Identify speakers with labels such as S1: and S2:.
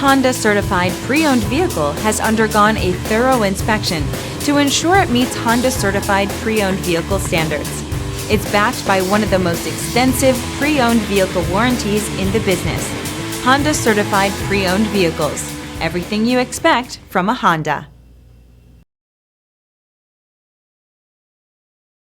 S1: Honda certified pre-owned vehicle has undergone a thorough inspection to ensure it meets Honda certified pre-owned vehicle standards. It's backed by one of the most extensive pre-owned vehicle warranties in the business. Honda certified pre-owned vehicles. Everything you expect from a Honda.